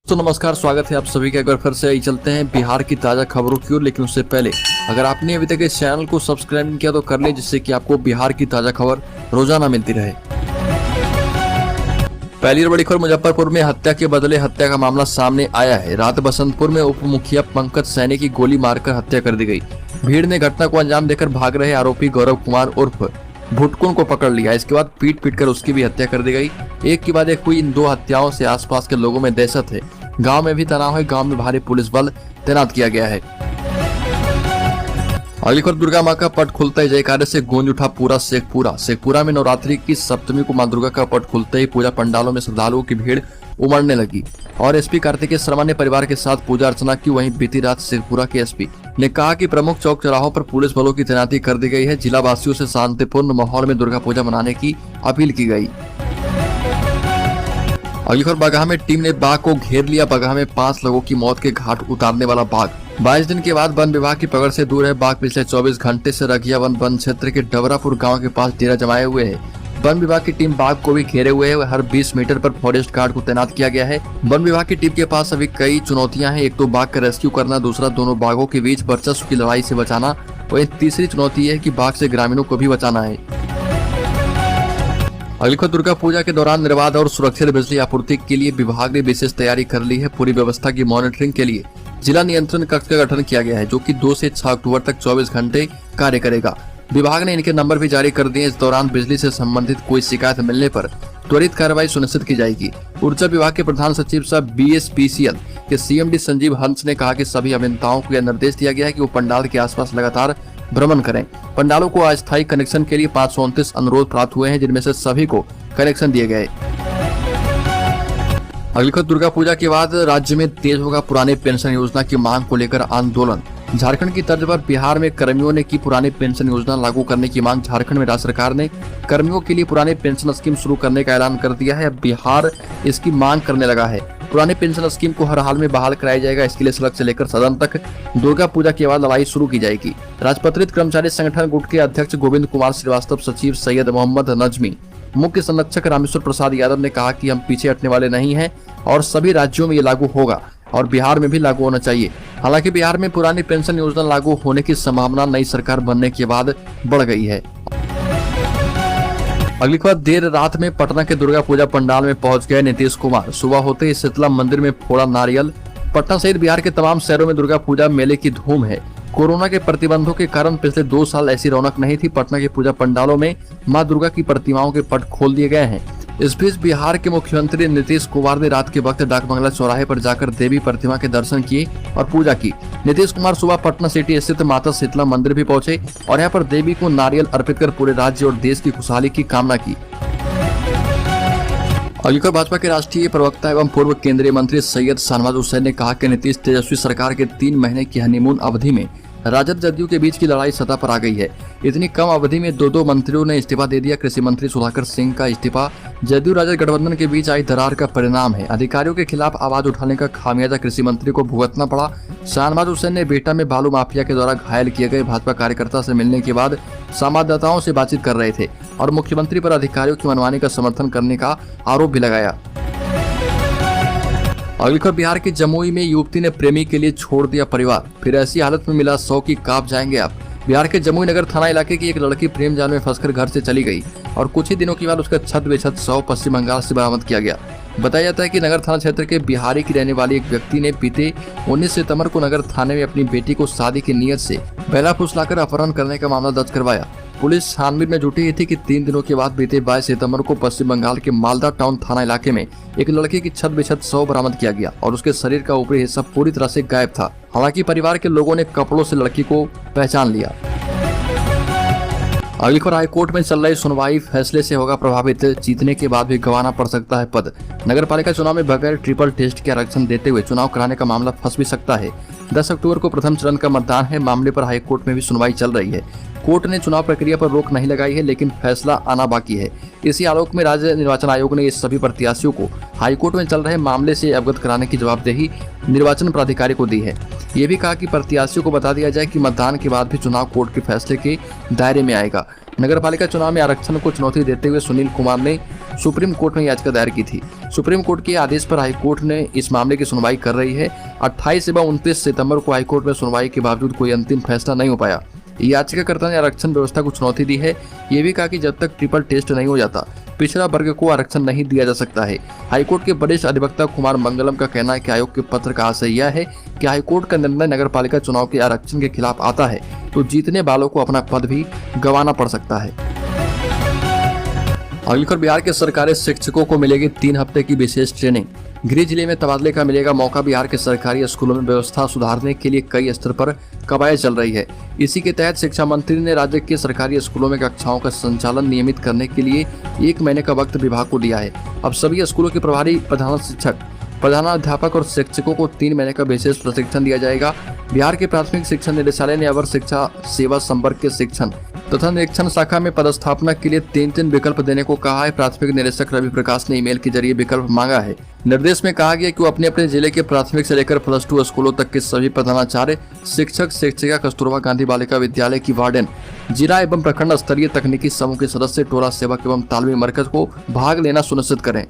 तो नमस्कार, स्वागत है आप सभी का। एक बार फिर से आई चलते हैं बिहार की ताज़ा खबरों की ओर। लेकिन उससे पहले अगर आपने अभी तक इस चैनल को सब्सक्राइब नहीं किया तो कर ले, जिससे कि आपको बिहार की ताज़ा खबर रोजाना मिलती रहे। पहली और बड़ी खबर, मुजफ्फरपुर में हत्या के बदले हत्या का मामला सामने आया है। रात बसंतपुर में उप मुखिया पंकज सैनी की गोली मारकर हत्या कर दी गई। भीड़ ने घटना को अंजाम देकर भाग रहे आरोपी गौरव कुमार उर्फ भुटकुन को पकड़ लिया। इसके बाद पीट पीट कर उसकी भी हत्या कर दी गई। एक के बाद एक हुई इन दो हत्याओं से आसपास के लोगों में दहशत है। गांव में भी तनाव है। गांव में भारी पुलिस बल तैनात किया गया है। अगली खबर, दुर्गा मां का पट खुलते ही जयकारे से गूंज उठा पूरा शेखपुरा। शेखपुरा में नवरात्रि की सप्तमी को मां दुर्गा का पट खुलते ही पूजा पंडालों में श्रद्धालुओं की भीड़ उमड़ने लगी और एसपी कार्तिकेय शर्मा ने परिवार के साथ पूजा अर्चना की। वहीं बीती रात शेखपुरा के एसपी ने कहा कि प्रमुख चौक चौराहों पर पुलिस बलों की तैनाती कर दी गई है। जिला वासियों से शांतिपूर्ण माहौल में दुर्गा पूजा मनाने की अपील की गई। अगली खबर, बगहा में टीम ने बाघ को घेर लिया। बगहा में 5 लोगों की मौत के घाट उतारने वाला बाघ 22 दिन के बाद वन विभाग की पकड़ से दूर है। बाघ पिछले 24 घंटे से रघिया वन क्षेत्र के डबरापुर गांव के पास डेरा जमाए हुए है। वन विभाग की टीम बाघ को भी घेरे हुए है। हर 20 मीटर पर फॉरेस्ट गार्ड को तैनात किया गया है। वन विभाग की टीम के पास अभी कई चुनौतियां हैं। एक तो बाघ का रेस्क्यू करना, दूसरा दोनों बाघों के बीच वर्चस्व की लड़ाई से बचाना, और तीसरी चुनौती है कि बाघ से ग्रामीणों को भी बचाना है। अगली खबर, दुर्गा पूजा के दौरान निर्बाध और सुरक्षित बिजली आपूर्ति के लिए विभाग ने विशेष तैयारी कर ली है। पूरी व्यवस्था की मॉनिटरिंग के लिए जिला नियंत्रण कक्ष का गठन किया गया है, जो कि 2 से 6 अक्टूबर तक 24 घंटे कार्य करेगा। विभाग ने इनके नंबर भी जारी कर दिए। इस दौरान बिजली से संबंधित कोई शिकायत मिलने पर त्वरित कार्रवाई सुनिश्चित की जाएगी। ऊर्जा विभाग के प्रधान सचिव साहब BSPCL के CMD संजीव हंस ने कहा कि सभी अभियंताओं को यह निर्देश दिया गया है कि वो पंडाल के आसपास लगातार भ्रमण करें। पंडालों को अस्थायी कनेक्शन के लिए 529 अनुरोध प्राप्त हुए हैं, जिनमें से सभी को कनेक्शन दिए गए। अगली खबर, दुर्गा पूजा के बाद राज्य में तेज होगा पुराने पेंशन योजना की मांग को लेकर आंदोलन। झारखंड की तर्ज पर बिहार में कर्मियों ने की पुरानी पेंशन योजना लागू करने की मांग। झारखंड में राज्य सरकार ने कर्मियों के लिए पुराने पेंशन स्कीम शुरू करने का ऐलान कर दिया है। अब बिहार इसकी मांग करने लगा है। पुराने पेंशन स्कीम को हर हाल में बहाल कराया जाएगा। इसके लिए सड़क से लेकर सदन तक दुर्गा पूजा के बाद लड़ाई शुरू की जाएगी। राजपत्रित कर्मचारी संगठन गुट के अध्यक्ष गोविंद कुमार श्रीवास्तव, सचिव सैयद मोहम्मद नजमी, मुख्य संरक्षक रामेश्वर प्रसाद यादव ने कहा कि हम पीछे हटने वाले नहीं हैं और सभी राज्यों में ये लागू होगा और बिहार में भी लागू होना चाहिए। हालांकि बिहार में पुरानी पेंशन योजना लागू होने की संभावना नई सरकार बनने के बाद बढ़ गई है। अगली खबर, देर रात में पटना के दुर्गा पूजा पंडाल में पहुंच गए नीतीश कुमार। सुबह होते ही शीतला मंदिर में फोड़ा नारियल। पटना सहित बिहार के तमाम शहरों में दुर्गा पूजा मेले की धूम है। कोरोना के प्रतिबंधों के कारण पिछले 2 साल ऐसी रौनक नहीं थी। पटना के पूजा पंडालों में मां दुर्गा की प्रतिमाओं के पट खोल दिए गए हैं। इस बीच बिहार के मुख्यमंत्री नीतीश कुमार ने रात के वक्त डाक बंगला चौराहे पर जाकर देवी प्रतिमा के दर्शन किए और पूजा की। नीतीश कुमार सुबह पटना सिटी स्थित माता शीतला मंदिर भी पहुंचे और यहां पर देवी को नारियल अर्पित कर पूरे राज्य और देश की खुशहाली की कामना की। अगली खबर, भाजपा के राष्ट्रीय प्रवक्ता एवं पूर्व केंद्रीय मंत्री सैयद शाहनवाज हुसैन ने कहा कि नीतीश तेजस्वी सरकार के 3 महीने की हनीमून अवधि में राजद जदयू के बीच की लड़ाई सतह पर आ गई है। इतनी कम अवधि में 2 मंत्रियों ने इस्तीफा दे दिया। कृषि मंत्री सुधाकर सिंह का इस्तीफा जदयू राजद गठबंधन के बीच आई दरार का परिणाम है। अधिकारियों के खिलाफ आवाज उठाने का खामियाजा कृषि मंत्री को भुगतना पड़ा। शाहनवाज हुसैन ने बेटा में बालू माफिया के द्वारा घायल किए गए भाजपा कार्यकर्ता से मिलने के बाद संवाददाताओं से बातचीत कर रहे थे और मुख्यमंत्री पर अधिकारियों की मनमानी का समर्थन करने का आरोप भी लगाया। अगली खबर, बिहार के जमुई में युवती ने प्रेमी के लिए छोड़ दिया परिवार। फिर ऐसी हालत में मिला 100 की कांप जाएंगे आप। बिहार के जमुई नगर थाना इलाके की एक लड़की प्रेम जाल में फंसकर घर से चली गई और कुछ ही दिनों के बाद उसका छत बेछत 100 पश्चिम बंगाल से बरामद किया गया। बताया जाता है कि नगर थाना क्षेत्र के बिहारी की रहने वाली एक व्यक्ति ने बीते 19 सितंबर को नगर थाने में अपनी बेटी को शादी की नीयत से बहला फुसलाकर अपहरण करने का मामला दर्ज करवाया। पुलिस छानबीन में जुटी थी कि 3 दिनों के बाद बीते 22 सितंबर को पश्चिम बंगाल के मालदा टाउन थाना इलाके में एक लड़की की छत बेछत 100 बरामद किया गया और उसके शरीर का ऊपरी हिस्सा पूरी तरह से गायब था। हालांकि परिवार के लोगों ने कपड़ों से लड़की को पहचान लिया। अगली खबर, हाईकोर्ट में चल रही सुनवाई फैसले से होगा प्रभावित। जीतने के बाद भी गंवाना पड़ सकता है पद। नगर पालिका चुनाव में बगैर ट्रिपल टेस्ट के आरक्षण देते हुए चुनाव कराने का मामला फंस भी सकता है। 10 अक्टूबर को प्रथम चरण का मतदान है। मामले पर हाईकोर्ट में भी सुनवाई चल रही है। कोर्ट ने चुनाव प्रक्रिया पर रोक नहीं लगाई है, लेकिन फैसला आना बाकी है। इसी आलोक में राज्य निर्वाचन आयोग ने इस सभी प्रत्याशियों को हाईकोर्ट में चल रहे मामले से अवगत कराने की जवाबदेही निर्वाचन प्राधिकारी को दी है। ये भी कहा कि प्रत्याशियों को बता दिया जाए कि मतदान के बाद भी चुनाव कोर्ट के फैसले के दायरे में आएगा। नगरपालिका चुनाव में आरक्षण को चुनौती देते हुए सुनील कुमार ने सुप्रीम कोर्ट में याचिका दायर की थी। सुप्रीम कोर्ट के आदेश पर हाईकोर्ट ने इस मामले की सुनवाई कर रही है। 28 एवं 29 सितंबर को हाईकोर्ट में सुनवाई के बावजूद कोई अंतिम फैसला नहीं हो पाया। याचिकाकर्ता ने आरक्षण व्यवस्था को चुनौती दी है। ये भी कहा कि जब तक ट्रिपल टेस्ट नहीं हो जाता पिछड़ा वर्ग को आरक्षण नहीं दिया जा सकता है। हाईकोर्ट के वरिष्ठ अधिवक्ता कुमार मंगलम का कहना है कि आयोग के पत्र का आशय यह है कि हाईकोर्ट का निर्णय नगरपालिका चुनाव के आरक्षण के खिलाफ आता है तो जीतने वालों को अपना पद भी गंवाना पड़ सकता है। अगली खबर, बिहार के सरकारी शिक्षकों को मिलेगी 3 हफ्ते की विशेष ट्रेनिंग। गृह जिले में तबादले का मिलेगा मौका। बिहार के सरकारी स्कूलों में व्यवस्था सुधारने के लिए कई स्तर पर कवायद चल रही है। इसी के तहत शिक्षा मंत्री ने राज्य के सरकारी स्कूलों में कक्षाओं का संचालन नियमित करने के लिए 1 महीने का वक्त विभाग को दिया है। अब सभी स्कूलों के प्रभारी प्रधान शिक्षक, प्रधानाध्यापक और शिक्षकों को 3 महीने का विशेष प्रशिक्षण दिया जाएगा। बिहार के प्राथमिक शिक्षा निदेशालय ने अवर शिक्षा सेवा संवर्ग के शिक्षण तथा निरीक्षण शाखा में पदस्थापना के लिए 3 विकल्प देने को कहा है। प्राथमिक निदेशक रवि प्रकाश ने ईमेल के जरिए विकल्प मांगा है। निर्देश में कहा गया कि वो अपने अपने जिले के प्राथमिक से लेकर +2 स्कूलों तक के सभी प्रधानाचार्य, शिक्षक, शिक्षिका, कस्तूरबा गांधी बालिका विद्यालय की वार्डन, जिला एवं प्रखंड स्तरीय तकनीकी समूह के सदस्य, टोला सेवक एवं तालमेल मरकज को भाग लेना सुनिश्चित करें।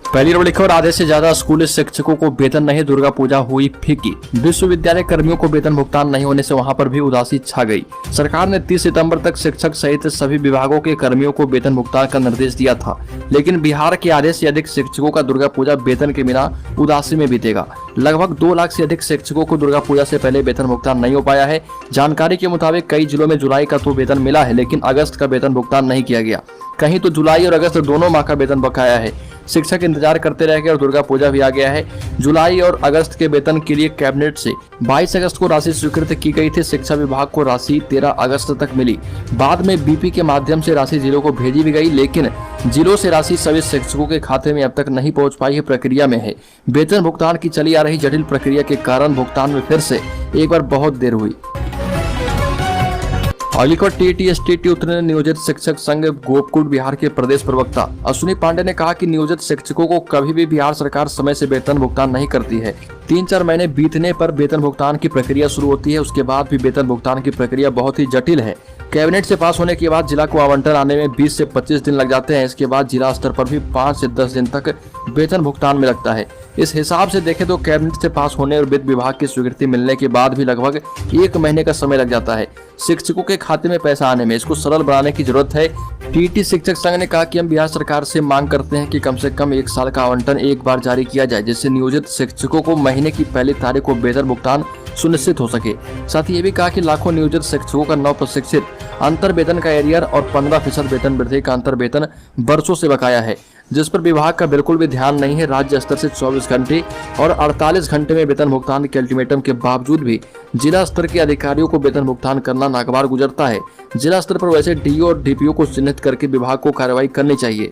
पहली बड़ी खबर, आधे से ज्यादा स्कूली शिक्षकों को वेतन नहीं, दुर्गा पूजा हुई फीकी। विश्वविद्यालय कर्मियों को वेतन भुगतान नहीं होने से वहां पर भी उदासी छा गई। सरकार ने 30 सितंबर तक शिक्षक सहित सभी विभागों के कर्मियों को वेतन भुगतान का निर्देश दिया था, लेकिन बिहार के आधे से अधिक शिक्षकों का दुर्गा पूजा वेतन के बिना उदासी में बीतेगा। लगभग 2 लाख से अधिक शिक्षकों को दुर्गा पूजा से पहले वेतन भुगतान नहीं हो पाया है। जानकारी के मुताबिक कई जिलों में जुलाई का तो वेतन मिला है, लेकिन अगस्त का वेतन भुगतान नहीं किया गया। कहीं तो जुलाई और अगस्त दोनों माह का वेतन बकाया है। शिक्षक इंतजार करते रह गए और दुर्गा पूजा भी आ गया है। जुलाई और अगस्त के वेतन के लिए कैबिनेट से 22 अगस्त को राशि स्वीकृत की गई थी। शिक्षा विभाग को राशि 13 अगस्त तक मिली। बाद में बीपी के माध्यम से राशि जिलों को भेजी भी गई, लेकिन जिलों से राशि सभी शिक्षकों के खाते में अब तक नहीं पहुंच पाई है, प्रक्रिया में है। वेतन भुगतान की चली आ रही जटिल प्रक्रिया के कारण भुगतान में फिर से एक बार बहुत देर हुई। अगली खबर, टीटीएसटीटी उतरे नियोजित शिक्षक संघ गोपकुट। बिहार के प्रदेश प्रवक्ता अश्विनी पांडे ने कहा कि नियोजित शिक्षकों को कभी भी बिहार सरकार समय से वेतन भुगतान नहीं करती है। 3-4 महीने बीतने पर वेतन भुगतान की प्रक्रिया शुरू होती है। उसके बाद भी वेतन भुगतान की प्रक्रिया बहुत ही जटिल है। कैबिनेट से पास होने के बाद जिला को आवंटन आने में 20 से 25 दिन लग जाते हैं। इसके बाद जिला स्तर पर भी 5 से 10 दिन तक वेतन भुगतान में लगता है। इस हिसाब से देखें तो कैबिनेट से पास होने और वित्त विभाग की स्वीकृति मिलने के बाद भी लगभग 1 महीने का समय लग जाता है शिक्षकों के खाते में पैसा आने में। इसको सरल बनाने की जरूरत है। टीटी शिक्षक संघ ने कहा कि हम बिहार सरकार से मांग करते हैं कि कम से कम 1 साल का आवंटन एक बार जारी किया जाए, जिससे नियोजित शिक्षकों को महीने की पहली तारीख को वेतन भुगतान सुनिश्चित हो सके। साथ ही ये भी कहा कि लाखों नियोजित शिक्षकों का नव प्रशिक्षित अंतर वेतन का एरियर और 15% वेतन वृद्धि का अंतर वेतन वर्षों से बकाया है, जिस पर विभाग का बिल्कुल भी ध्यान नहीं है। राज्य स्तर से 24 घंटे और 48 घंटे में वेतन भुगतान के अल्टीमेटम के बावजूद भी जिला स्तर के अधिकारियों को वेतन भुगतान करना नागवार गुजरता है। जिला स्तर पर वैसे डीओ और डीपीओ को चिन्हित करके विभाग को कार्रवाई करनी चाहिए।